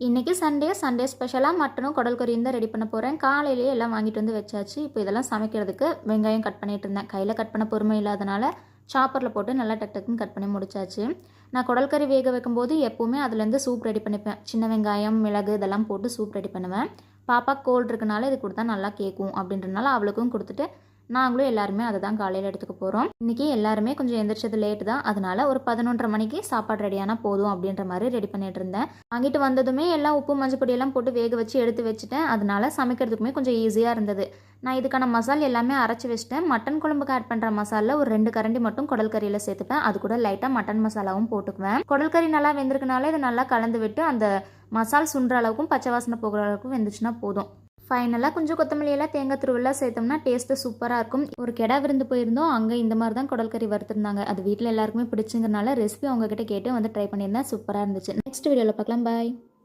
இன்றைக்கி சண்டே ஸ்பெஷலாக மட்டனும் குடல் கறியும் தான் ரெடி பண்ண போகிறேன். காலையிலேயே எல்லாம் வாங்கிட்டு வந்து வச்சாச்சு. இப்போ இதெல்லாம் சமைக்கிறதுக்கு வெங்காயம் கட் பண்ணிகிட்டு இருந்தேன். கையில் கட் பண்ண பொறுமை இல்லாதனால சாப்பரில் போட்டு நல்லா டக்குன்னு கட் பண்ணி முடிச்சாச்சு. நான் குடல் கறி வேக வைக்கும்போது எப்போவுமே அதுலேருந்து சூப் ரெடி பண்ணிப்பேன். சின்ன வெங்காயம், மிளகு இதெல்லாம் போட்டு சூப் ரெடி பண்ணுவேன். பாப்பா கோல்டு இருக்கனால இது கொடுத்தா நல்லா கேட்கும் அப்படின்றனால அவளுக்கும் கொடுத்துட்டு நாங்களும் எல்லாருமே அதை தான் காலையில் எடுத்துக்க போகிறோம். இன்றைக்கி எல்லாருமே கொஞ்சம் எந்திரிச்சது லேட்டு தான். அதனால் ஒரு 11:30 மணிக்கு சாப்பாடு ரெடியானால் போதும் அப்படின்ற மாதிரி ரெடி பண்ணிகிட்டு இருந்தேன். வாங்கிட்டு வந்ததுமே எல்லாம் உப்பு மஞ்சள் பொடியெல்லாம் போட்டு வேக வச்சு எடுத்து வச்சுட்டேன். அதனால் சமைக்கிறதுக்குமே கொஞ்சம் ஈஸியாக இருந்தது. நான் இதுக்கான மசாலா எல்லாமே அரைச்சி வச்சுட்டேன். மட்டன் குழம்புக்கு ஆட் பண்ணுற மசாலில் ஒரு 2 கரண்டி மட்டும் குடல் கறியில் சேர்த்துப்பேன். அது கூட லைட்டாக மட்டன் மசாலாவும் போட்டுக்குவேன். குடல் கறி நல்லா வெந்திருக்கனால இதை நல்லா கலந்து விட்டு அந்த மசால் சுண்டுற அளவுக்கும் பச்சை வாசனை போகிற அளவுக்கும் வெந்துச்சுன்னா போதும். ஃபைனலாக கொஞ்சம் கொத்தமல்லியெல்லாம் தேங்காய் திருவெல்லாம் சேர்த்தோம்னா டேஸ்ட்டு சூப்பராக இருக்கும். ஒரு கெடா விருந்து போயிருந்தோம். அங்கே இந்த மாதிரி தான் குடல் கறி வறுத்துருந்தாங்க. அது வீட்டில் எல்லாருக்குமே பிடிச்சிங்கிறனால ரெசிபி அவங்ககிட்ட கேட்டு வந்து ட்ரை பண்ணியிருந்தேன். சூப்பராக இருந்துச்சு. நெக்ஸ்ட் வீடியோவில் பார்க்கலாம். பாய்.